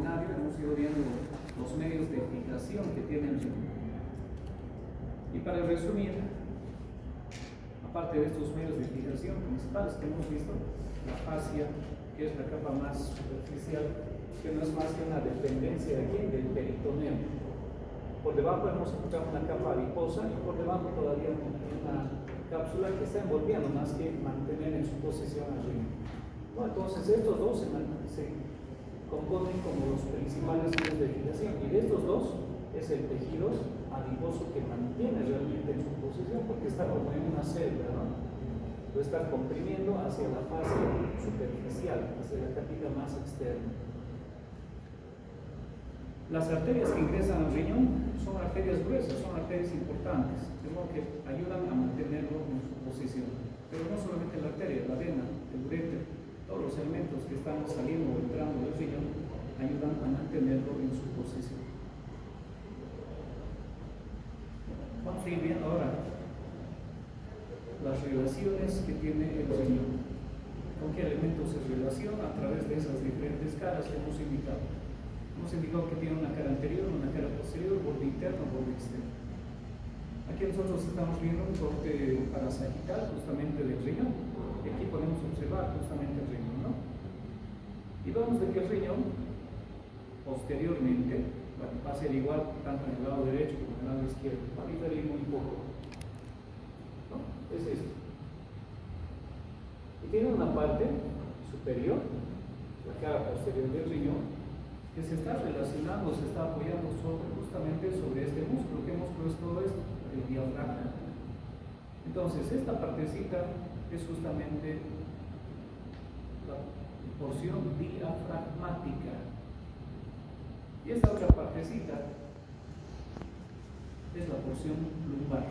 seminario hemos ido viendo los medios de fijación que tiene el riñón. Y para resumir, aparte de estos medios de fijación principales que hemos visto, la fascia, que es la capa más superficial, que no es más que una dependencia de quién, del peritoneo. Por debajo hemos encontrado una capa adiposa y por debajo todavía una cápsula que está envolviendo más que mantener en su posición arriba. Bueno, entonces estos dos se componen como los principales medios de fijación, y de estos dos es el tejido adiposo que mantiene realmente en su posición, porque está como en una celda, ¿no? Lo está comprimiendo hacia la fase superficial, hacia la capita más externa. Las arterias que ingresan al riñón son arterias gruesas, son arterias importantes, de modo que ayudan a mantenerlo en su posición. Pero no solamente la arteria, la vena, el uréter, todos los elementos que están saliendo o entrando del riñón ayudan a mantenerlo en su posición. Vamos a ir viendo ahora las relaciones que tiene el riñón. ¿Con qué elementos se relaciona? A través de esas diferentes caras que hemos indicado. Hemos indicado que tiene una cara anterior, una cara posterior, borde interno, borde externo. Aquí nosotros estamos viendo un corte parasagital justamente del riñón. Y aquí podemos observar justamente el riñón, ¿no? Y vemos de que el riñón, posteriormente, bueno, va a ser igual tanto en el lado derecho como en el lado izquierdo. Va a diferir muy poco, ¿no? Es esto. Y tiene una parte superior, la cara posterior del riñón, que se está relacionando, se está apoyando justamente sobre este músculo. ¿Qué músculo es todo esto? El diafragma. Entonces, esta partecita es justamente la porción diafragmática. Y esta otra partecita es la porción lumbar.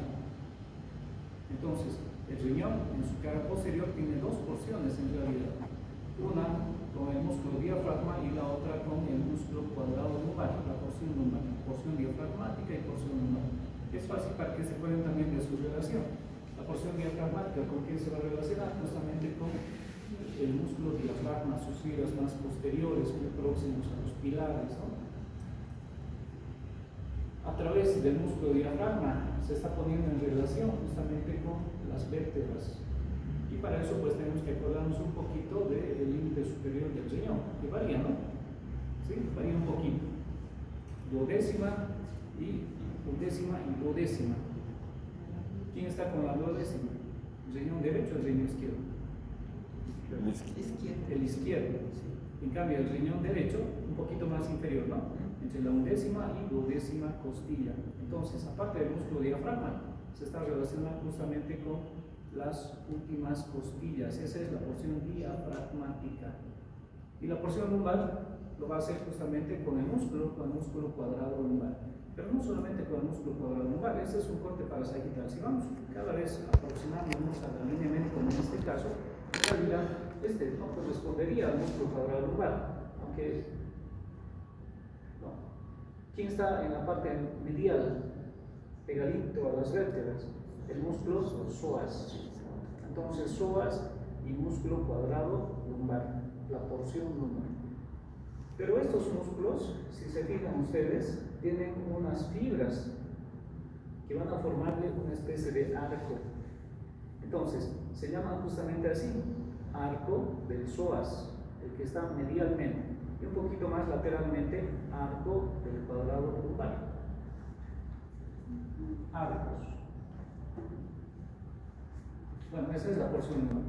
Entonces, el riñón en su cara posterior tiene dos porciones en realidad. Una con el músculo diafragma y la otra con el músculo cuadrado lumbar, la porción lumbar, porción diafragmática y porción lumbar. Es fácil para que se acuerden también de su relación. La porción diafragmática, ¿con quién se va a relacionar? Justamente con el músculo diafragma, sus fibras más posteriores, muy próximos a los pilares, ¿no? A través del músculo diafragma se está poniendo en relación justamente con las vértebras. Y para eso pues tenemos que acordarnos un poquito del límite superior del riñón, que varía, ¿no? ¿Sí? Varía un poquito. Duodécima y undécima y duodécima. ¿Quién está con la duodécima? ¿El riñón derecho o el riñón izquierdo? El izquierdo. El izquierdo, sí. En cambio el riñón derecho un poquito más inferior, ¿no? Entre la undécima y duodécima costilla. Entonces, aparte del músculo diafragma, se está relacionando justamente con las últimas costillas. Esa es la porción diafragmática. Y la porción lumbar lo va a hacer justamente con el músculo cuadrado lumbar. Pero no solamente con el músculo cuadrado lumbar, ese es un corte parasagital. Si vamos cada vez aproximándonos al alineamiento, como en este caso, en realidad este no correspondería al músculo cuadrado lumbar, aunque no. ¿Quién está en la parte medial, pegadito a las vértebras? El músculo psoas. Entonces, psoas y músculo cuadrado lumbar, la porción lumbar. Pero estos músculos, si se fijan ustedes, tienen unas fibras que van a formarle una especie de arco. Entonces, se llama justamente así, arco del psoas, el que está medialmente, y un poquito más lateralmente, arco del cuadrado lumbar. Arcos. Bueno, esa es la porción lumbar.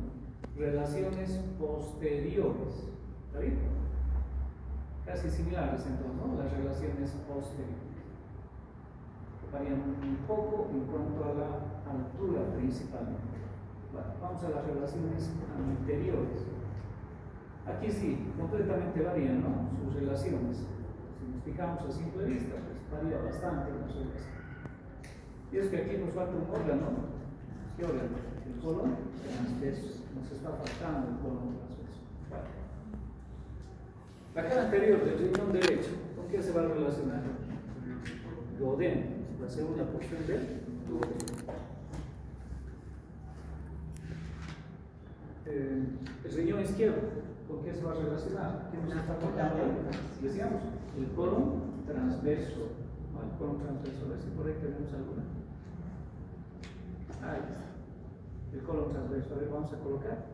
Relaciones posteriores. ¿Está bien? Casi similares entonces, ¿no? Las relaciones posteriores. Varían un poco en cuanto a la altura principalmente. Bueno, vamos a las relaciones anteriores. Aquí sí, completamente varían, ¿no? Sus relaciones. Si nos fijamos a simple vista, pues varía bastante las relaciones. Y es que aquí nos falta un órgano. ¿Qué órgano? El colon transverso. Nos está faltando el colon transverso. Bueno. La cara anterior del riñón derecho, ¿con qué se va a relacionar? Duodeno, la segunda porción del duodeno. El riñón izquierdo, ¿con qué se va a relacionar? ¿Qué nos está faltando ahí? decíamos? El colon transverso. ¿No? El colon transverso, a ver si por ahí tenemos alguna. Ahí está. El colon transverso. A ver, vamos a colocar.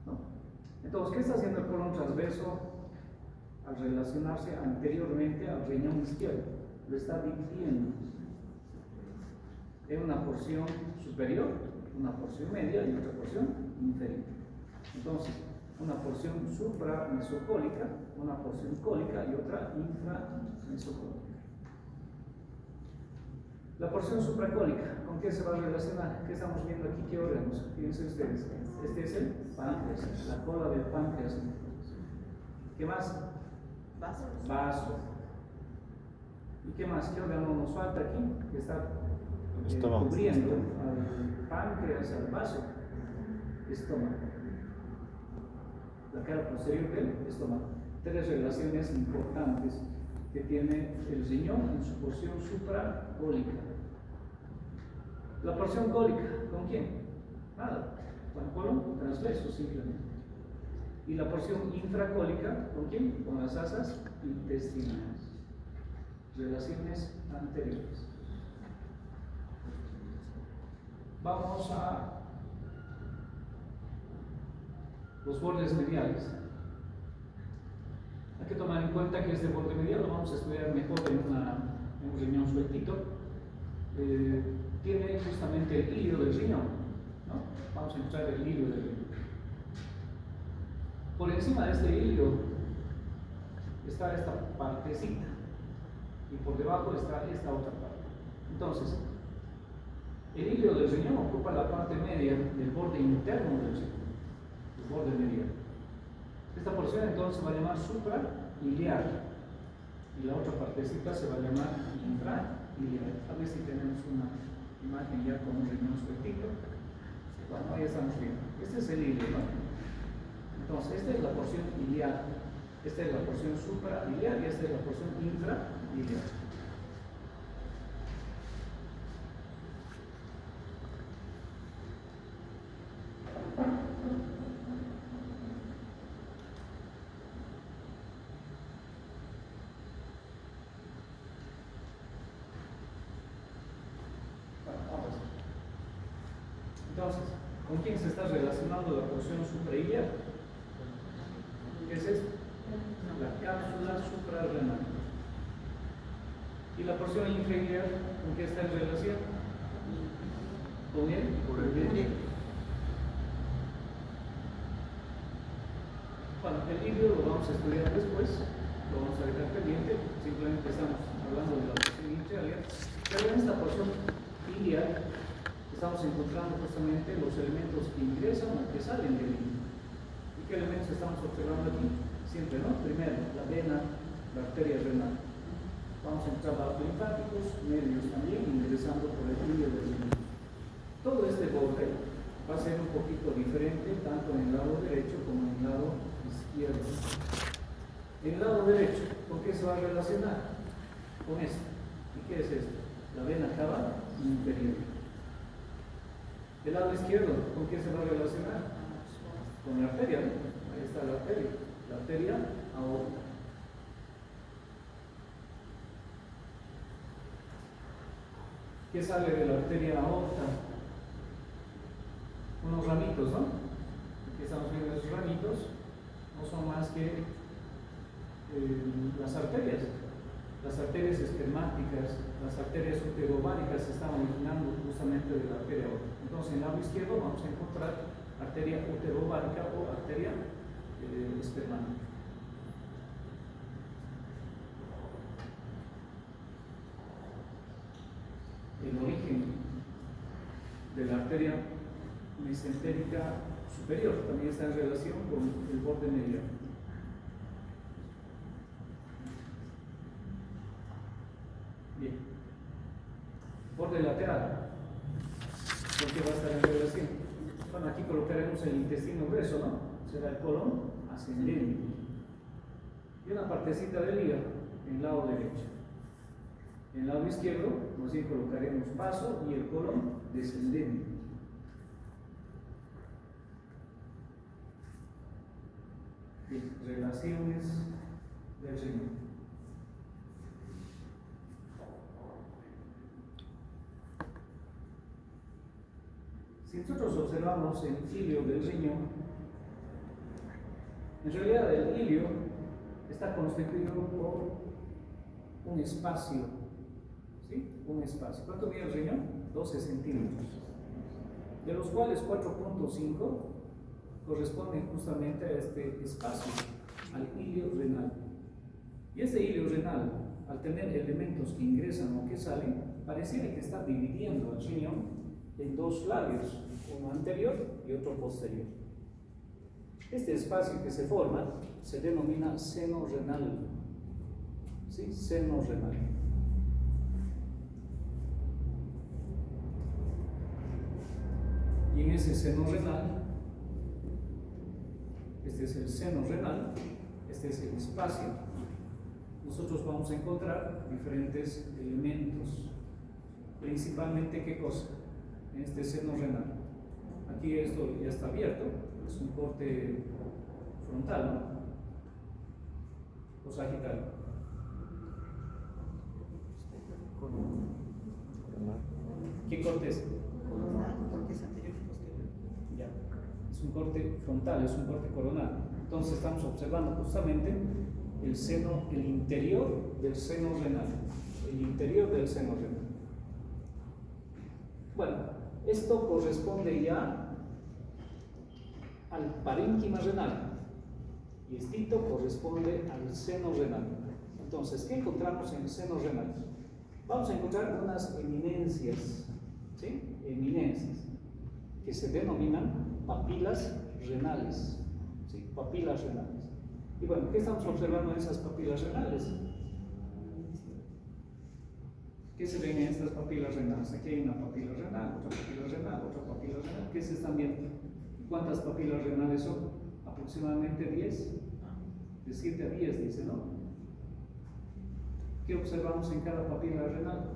¿No? Entonces, ¿qué está haciendo el colon transverso al relacionarse anteriormente al riñón izquierdo? Lo está dividiendo en una porción superior, una porción media y otra porción inferior. Entonces, una porción supramesocólica, una porción cólica y otra inframesocólica. La porción supracólica, ¿con qué se va a relacionar? ¿Qué estamos viendo aquí? ¿Qué órganos? Fíjense ustedes. Este es el páncreas, la cola del páncreas. ¿Qué más? Vaso. ¿Y qué más? ¿Qué órgano nos falta aquí? Que está cubriendo al páncreas, al vaso. Estómago. La cara posterior del estómago. Tres relaciones importantes que tiene el riñón en su porción supracólica. La porción cólica, ¿con quién? Nada, con el colon transverso simplemente. Y la porción infracólica, ¿con quién? Con las asas intestinales. Relaciones anteriores. Vamos a los bordes mediales. Hay que tomar en cuenta que este borde medial lo vamos a estudiar mejor en un riñón sueltito. Tiene justamente el hilio del riñón, ¿no? Vamos a encontrar el hilio del riñón. Por encima de este hilio está esta partecita y por debajo está esta otra parte. Entonces, el hilio del riñón ocupa la parte media del borde interno del riñón, el borde medial. Esta porción entonces se va a llamar suprailiar y la otra partecita se va a llamar infrailiar. A ver si tenemos una imagen ya con un riñón sueltito. Bueno, ahí estamos viendo. Este es el hilio, ¿no? Entonces, esta es la porción iliar, esta es la porción suprailiar y esta es la porción infrailiar. Entonces, ¿con quién se está relacionando la porción suprailiar? ¿Qué es esto? La cápsula suprarrenal. ¿Y la porción inferior con qué está en relación? ¿Con él? Bueno, el hilio lo vamos a estudiar después, lo vamos a dejar pendiente, simplemente estamos hablando de la porción inferior, pero en esta porción iliar estamos encontrando justamente los elementos que ingresan o que salen del hilio. ¿Y qué elementos estamos observando aquí? Siempre, ¿no? Primero, la vena, la arteria renal. Vamos a encontrar vasos linfáticos, medios también, ingresando por el hilio del riñón. Todo este borde va a ser un poquito diferente, tanto en el lado derecho como en el lado izquierdo. En el lado derecho, ¿con qué se va a relacionar? Con esto. ¿Y qué es esto? La vena cava inferior. Del lado izquierdo, ¿con qué se va a relacionar? Con la arteria, ¿no? Ahí está la arteria aorta. ¿Qué sale de la arteria aorta? Unos ramitos, ¿no? Aquí estamos viendo esos ramitos, no son más que las arterias espermáticas, las arterias uterováricas se están originando justamente de la arteria aorta. Entonces, en el lado izquierdo vamos a encontrar arteria uterovárica o arteria espermática. El origen de la arteria mesentérica superior también está en relación con el borde medial. Bien. Borde lateral. ¿Por qué va a estar en relación? Bueno, aquí colocaremos el intestino grueso, ¿no? Será el colon ascendente. Y una partecita del hígado en el lado derecho. En el lado izquierdo, más bien colocaremos vaso y el colon descendente. Bien, relaciones del riñón. Si nosotros observamos el ilio del riñón, en realidad el ilio está constituido por un espacio, ¿sí? Un espacio. ¿Cuánto mide el riñón? 12 centímetros, de los cuales 4.5 corresponden justamente a este espacio, al ilio renal. Y este ilio renal, al tener elementos que ingresan o que salen, pareciera que está dividiendo el riñón en dos labios, uno anterior y otro posterior. Este espacio que se forma se denomina seno renal, ¿sí? Seno renal. Y en ese seno renal, este es el seno renal, este es el espacio, nosotros vamos a encontrar diferentes elementos, principalmente ¿qué cosa? En este seno renal. Aquí esto ya está abierto, es un corte frontal, ¿no? O sagital. ¿Qué corte es? Porque es anterior y posterior. Ya. Es un corte frontal, es un corte coronal. Entonces estamos observando justamente el seno, el interior del seno renal. El interior del seno renal. Bueno, esto corresponde ya al parénquima renal y esto corresponde al seno renal. Entonces, ¿qué encontramos en el seno renal? Vamos a encontrar unas eminencias, ¿sí? Eminencias que se denominan papilas renales, ¿sí? Papilas renales. Y bueno, ¿qué estamos observando en esas papilas renales? ¿Qué se ven en estas papilas renales? Aquí hay una papila renal, otra papila renal, otra papila renal. ¿Qué se están viendo? ¿Cuántas papilas renales son? Aproximadamente 10. De 7 a 10, dice, ¿no? ¿Qué observamos en cada papila renal?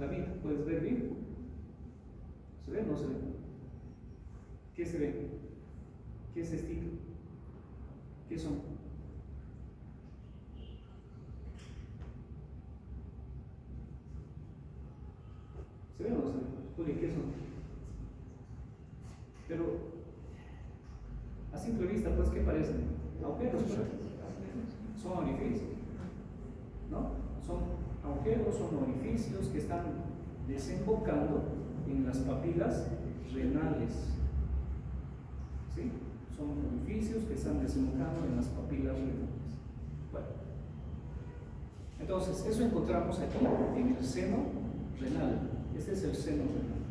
David, ¿puedes ver bien? ¿Se ve o no se ve? ¿Qué se ve? ¿Qué es estito? ¿Qué son? ¿Se ve o no se ve? Juli, ¿qué son? Pero a simple vista, pues, ¿qué parecen? Agujeros, son orificios, ¿no? Son agujeros, son orificios que están desembocando en las papilas renales, ¿sí? Son orificios que están desembocando en las papilas renales. Bueno, entonces, eso encontramos aquí en el seno renal. Este es el seno renal.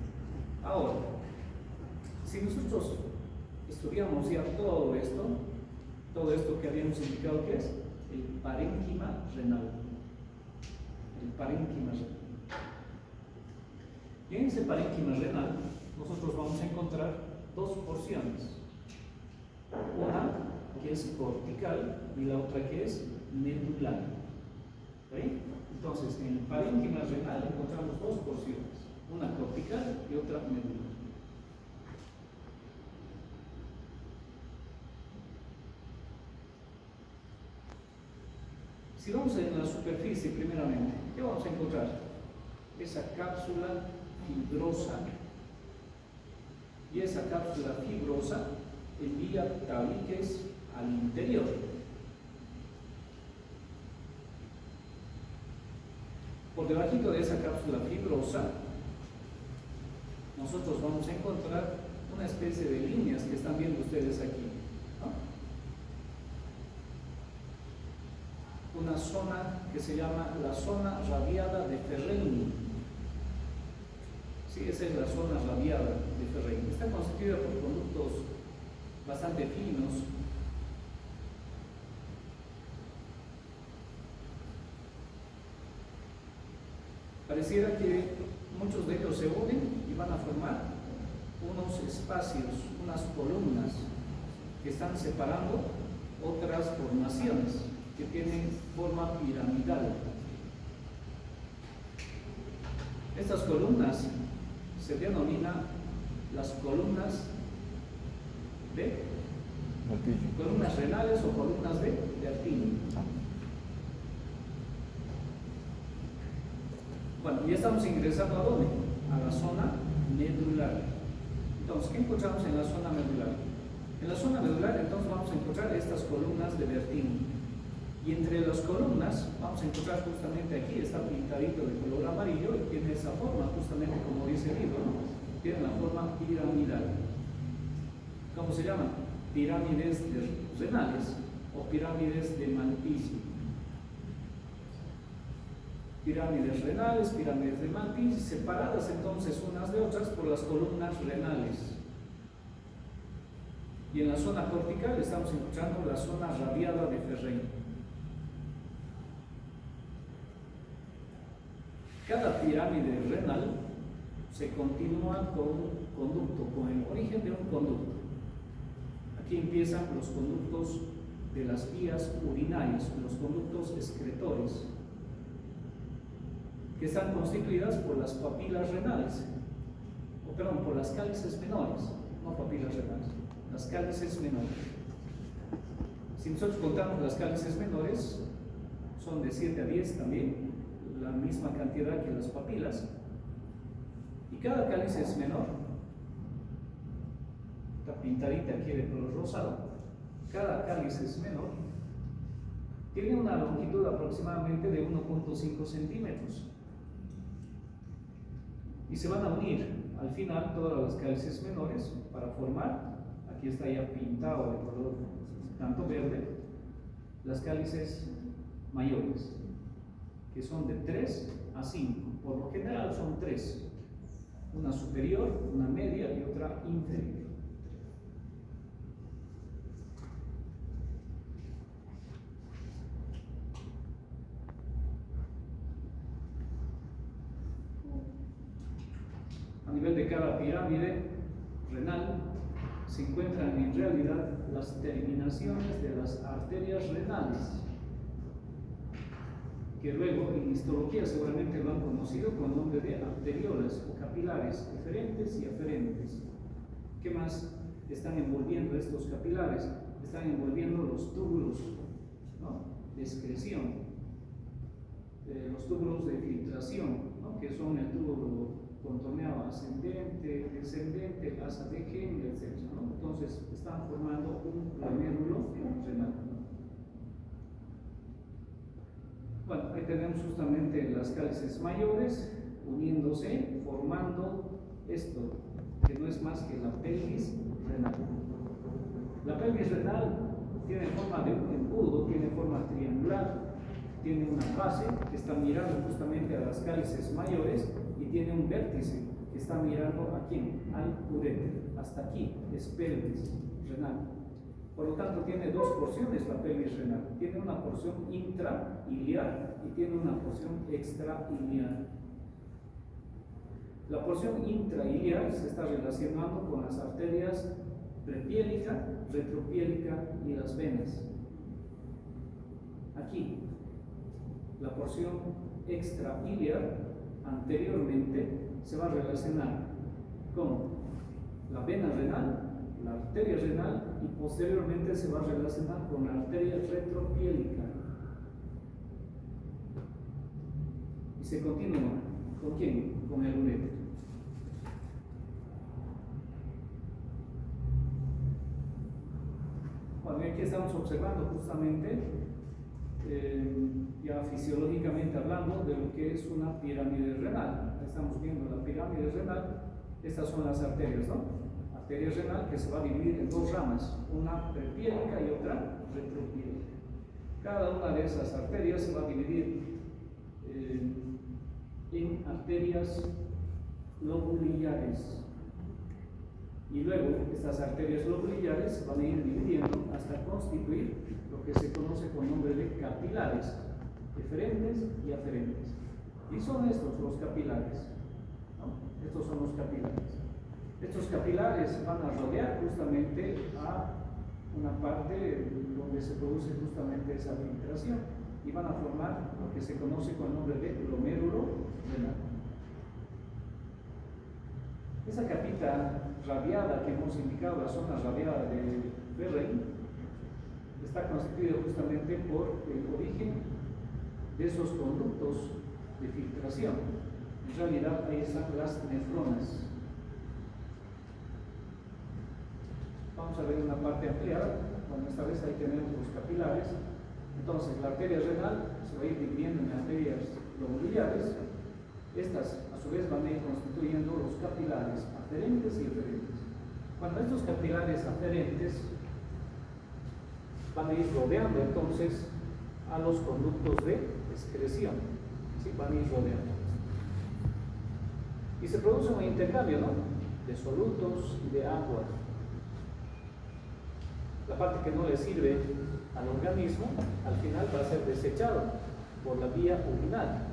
Ahora, si nosotros estudiamos ya todo esto que habíamos indicado que es el parénquima renal. El parénquima renal. Y en ese parénquima renal, nosotros vamos a encontrar dos porciones. Una que es cortical y la otra que es medular. ¿Sí? Entonces, en el parénquima renal encontramos dos porciones, una cortical y otra medular. Si vamos en la superficie primeramente, ¿qué vamos a encontrar? Esa cápsula fibrosa. Y esa cápsula fibrosa envía tabiques al interior. Por debajito de esa cápsula fibrosa, nosotros vamos a encontrar una especie de líneas que están viendo ustedes aquí, ¿no? Una zona que se llama la zona radiada de Ferrigno. Sí, esa es la zona radiada de Ferrigno. Está constituida por conductos bastante finos. Pareciera que muchos de ellos se unen y van a formar unos espacios, unas columnas que están separando otras formaciones que tienen forma piramidal. Estas columnas se denominan las columnas de Martillo. columnas renales o columnas de Artini. Bueno, ya estamos ingresando ¿a dónde? A la zona medular. Entonces, ¿qué encontramos en la zona medular? En la zona medular, entonces, vamos a encontrar estas columnas de Bertini. Y entre las columnas, vamos a encontrar justamente aquí, está pintadito de color amarillo y tiene esa forma, justamente como dice el libro, ¿no? Tiene la forma piramidal. ¿Cómo se llaman? Pirámides renales o pirámides de Malpighi. Pirámides renales, pirámides de Malpighi, separadas entonces unas de otras por las columnas renales. Y en la zona cortical estamos encontrando la zona radiada de Ferrein. Cada pirámide renal se continúa con un conducto, con el origen de un conducto. Aquí empiezan los conductos de las vías urinarias, los conductos excretores, que están constituidas por las papilas renales, por las cálices menores, no papilas renales, las cálices menores. Si nosotros contamos las cálices menores, son de 7 a 10 también, la misma cantidad que las papilas, y cada cáliz es menor, está pintadita aquí de color rosado, cada cáliz es menor, tiene una longitud aproximadamente de 1.5 centímetros y se van a unir al final todas las cálices menores para formar, aquí está ya pintado de color tanto verde, las cálices mayores, que son de 3 a 5, por lo general son 3, una superior, una media y otra inferior. A nivel de cada pirámide renal se encuentran en realidad las terminaciones de las arterias renales, que luego en histología seguramente lo han conocido con el nombre de arteriolas o capilares, eferentes y aferentes. ¿Qué más están envolviendo estos capilares? Están envolviendo los túbulos, ¿no?, de excreción, los túbulos de filtración, ¿no?, que son el túbulo contorneado ascendente, descendente, el asa de Henle, etc., ¿no? Entonces están formando un glomérulo renal. Bueno, ahí tenemos justamente las cálices mayores uniéndose, formando esto, que no es más que la pelvis renal. La pelvis renal tiene forma de un embudo, tiene forma triangular, tiene una base que está mirando justamente a las cálices mayores y tiene un vértice que está mirando ¿a quién? Al uréter. Hasta aquí es pelvis renal. Por lo tanto, tiene dos porciones la pelvis renal. Tiene una porción intrailiar y tiene una porción extrailiar. La porción intrailiar se está relacionando con las arterias prepiélica, retropiélica y las venas. Aquí, la porción extrailiar anteriormente se va a relacionar con la vena renal, la arteria renal, y posteriormente se va a relacionar con la arteria retropiélica. Y se continúa. ¿Con quién? Con el uréter. Bueno, aquí estamos observando justamente, ya fisiológicamente hablando, de lo que es una pirámide renal. Estamos viendo la pirámide renal. Estas son las arterias, ¿no? Arteria renal que se va a dividir en dos ramas, una prepiélica y otra retropiélica. Cada una de esas arterias se va a dividir en arterias lobulillares, y luego estas arterias lobulillares se van a ir dividiendo hasta constituir lo que se conoce con nombre de capilares, eferentes y aferentes. Y son estos los capilares, ¿no? Estos son los capilares. Estos capilares van a rodear justamente a una parte donde se produce justamente esa filtración y van a formar lo que se conoce con el nombre de glomérulo renal. Esa capita radiada que hemos indicado, la zona radiada de Ferrein, está constituida justamente por el origen de esos conductos de filtración. En realidad ahí están las nefronas. Vamos a ver una parte ampliada. Bueno, esta vez ahí tenemos los capilares. Entonces la arteria renal se va a ir dividiendo en arterias lobulares. Estas a su vez van a ir constituyendo los capilares aferentes y eferentes. Cuando estos capilares aferentes van a ir rodeando entonces a los conductos de excreción, ¿sí? Van a ir rodeando. Y se produce un intercambio, ¿no?, de solutos y de agua. La parte que no le sirve al organismo, al final va a ser desechado por la vía urinal.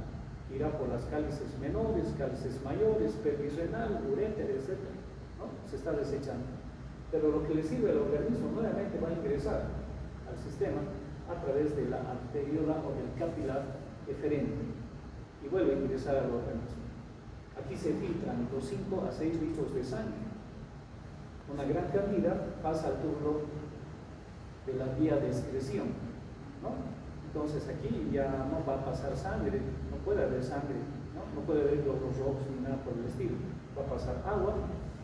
Irá por las cálices menores, cálices mayores, pelvis renal, uréter, etc. ¿No? Se está desechando. Pero lo que le sirve al organismo nuevamente va a ingresar al sistema a través de la arteriola o del capilar eferente y vuelve a ingresar al organismo. Aquí se filtran los 5 a 6 litros de sangre. Una gran cantidad pasa al túbulo de la vía de excreción, ¿no? Entonces aquí ya no va a pasar sangre, no puede haber sangre, no puede haber glóbulos rojos ni nada por el estilo. Va a pasar agua,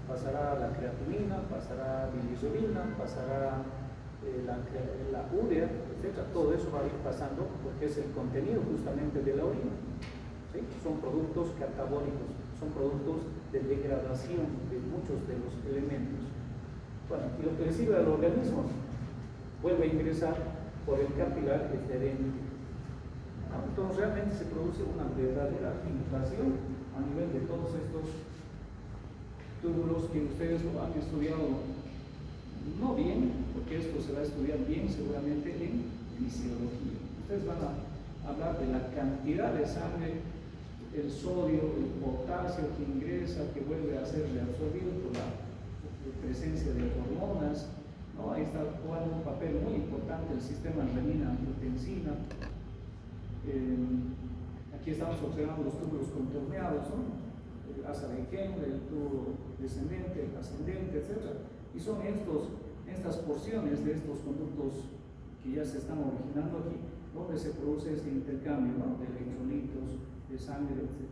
pasará la creatinina, pasará bilirrubina, pasará la urea, etc. Todo eso va a ir pasando porque es el contenido justamente de la orina. ¿Sí? Son productos catabólicos, son productos de degradación de muchos de los elementos. Bueno, y lo que le sirve al organismo vuelve a ingresar por el capilar eferente. Entonces realmente se produce una verdadera filtración a nivel de todos estos túbulos que ustedes lo han estudiado no bien, porque esto se va a estudiar bien seguramente en fisiología. Ustedes van a hablar de la cantidad de sangre, el sodio, el potasio que ingresa, que vuelve a ser reabsorbido por la presencia de hormonas, ¿no? Ahí está jugando un papel muy importante el sistema renina-angiotensina. Aquí estamos observando los túbulos contorneados, ¿no? El asa de Henle, el tubo descendente, el ascendente, etc. Y son estas porciones de estos conductos que ya se están originando aquí, donde se produce este intercambio, ¿no?, de electrolitos, de sangre, etc.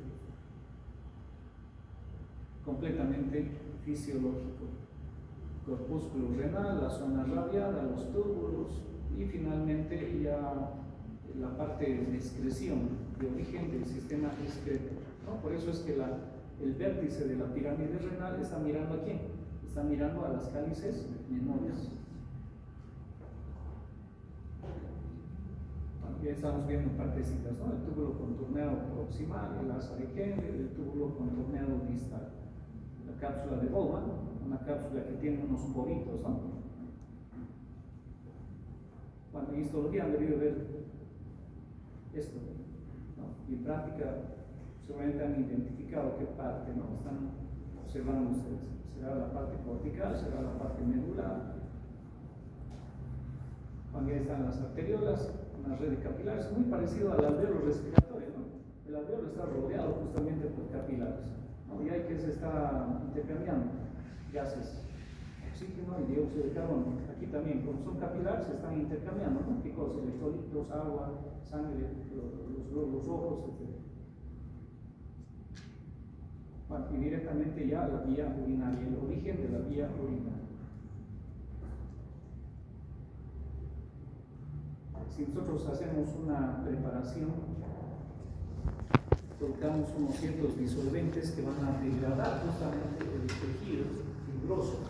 Completamente fisiológico. Corpúsculo renal, la zona radiada, los túbulos y finalmente ya la parte de excreción de origen del sistema excretor, ¿no? Por eso es que el vértice de la pirámide renal está mirando a quién, está mirando a las cálices menores. Ya estamos viendo partecitas, ¿no? El túbulo contorneado proximal, el asa de Henle, el túbulo contorneado distal. La cápsula de Bowman, una cápsula que tiene unos poritos, ¿no? Bueno, en histología han debido ver esto, ¿no? Y en práctica seguramente han identificado qué parte, ¿no?, están observando ustedes. Será la parte cortical, será la parte medular. Cuando ya están las arteriolas, una red de capilares, muy parecido al alveolo respiratorio, ¿no? El alveolo está rodeado justamente por capilares, ¿no? Y ahí que se está intercambiando gases, oxígeno y dióxido de carbono. Aquí también, como son capilares, se están intercambiando, ¿no?, picos, electrolitos, agua, sangre, los glóbulos rojos, etc. Bueno, y directamente ya la vía urinaria, el origen de la vía urinaria. Si nosotros hacemos una preparación, colocamos unos ciertos disolventes que van a degradar justamente el tejido fibroso.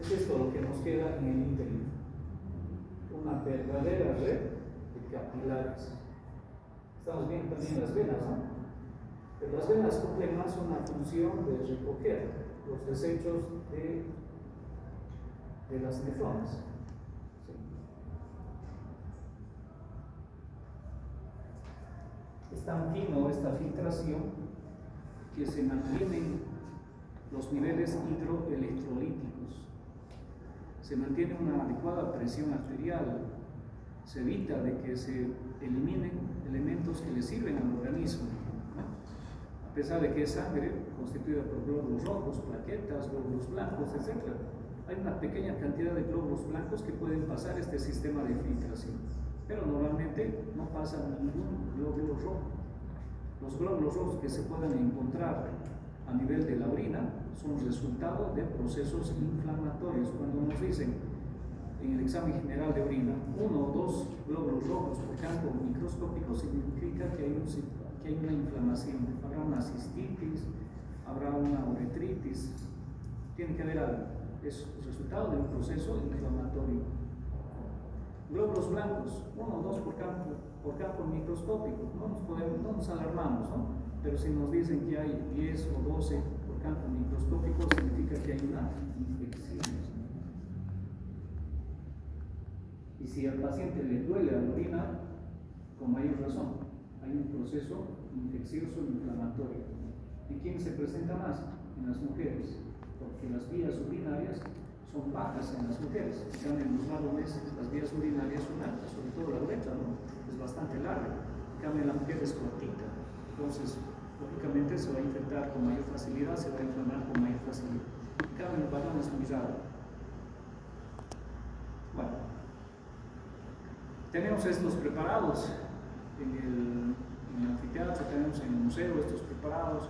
Es esto lo que nos queda en el interior. Una verdadera red de capilares. Estamos viendo también las venas, ¿no? Pero las venas cumplen más una función de recoger los desechos de las nefronas. ¿Sí? Es tan fino esta filtración que se mantienen los niveles hidroelectrolíticos, se mantiene una adecuada presión arterial, se evita de que se eliminen elementos que le sirven al organismo, ¿no? A pesar de que es sangre, constituida por glóbulos rojos, plaquetas, glóbulos blancos, etc. Hay una pequeña cantidad de glóbulos blancos que pueden pasar este sistema de filtración, pero normalmente no pasa ningún glóbulo rojo. Los glóbulos rojos que se puedan encontrar a nivel de la orina son resultado de procesos inflamatorios. Cuando nos dicen en el examen general de orina 1 o 2 glóbulos rojos por campo microscópico, significa que hay una inflamación, habrá una cistitis, habrá una uretritis, tiene que haber algo. Es resultado de un proceso inflamatorio. Glóbulos blancos, 1 o 2 por campo microscópico, no nos alarmamos, ¿no? Pero si nos dicen que hay 10 o 12 por campo microscópico, significa que hay una infección. Y si al paciente le duele la orina, con mayor razón, hay un proceso infeccioso inflamatorio. ¿En quién se presenta más? En las mujeres, porque las vías urinarias son bajas en las mujeres. En cambio, en los varones las vías urinarias son altas, sobre todo la uretra, ¿no? Es bastante larga. En cambio, en la mujer es cortita. Entonces, lógicamente se va a infectar con mayor facilidad, se va a inflamar con mayor facilidad. En cambio, en los varones es muy raro. Bueno, tenemos estos preparados en el anfiteatro, tenemos en el museo estos preparados.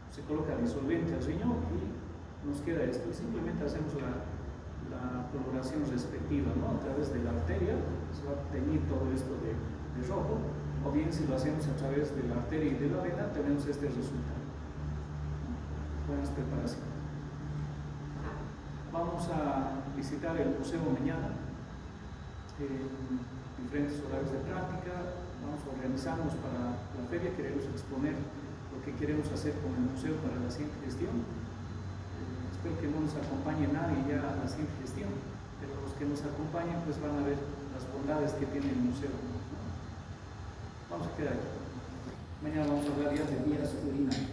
Se coloca disolvente al riñón y nos queda esto, y simplemente hacemos la coloración respectiva, ¿no? A través de la arteria se va a teñir todo esto de rojo, o bien si lo hacemos a través de la arteria y de la vena, tenemos este resultado. Buenas preparaciones. Vamos a visitar el museo mañana, en diferentes horarios de práctica. Vamos a organizarnos para la feria, queremos exponer lo que queremos hacer con el museo para la siguiente gestión. Espero que no nos acompañe nadie ya a la siguiente gestión, pero los que nos acompañen pues van a ver las bondades que tiene el museo. Vamos a quedar aquí. Mañana vamos a hablar ya de vías urinarias.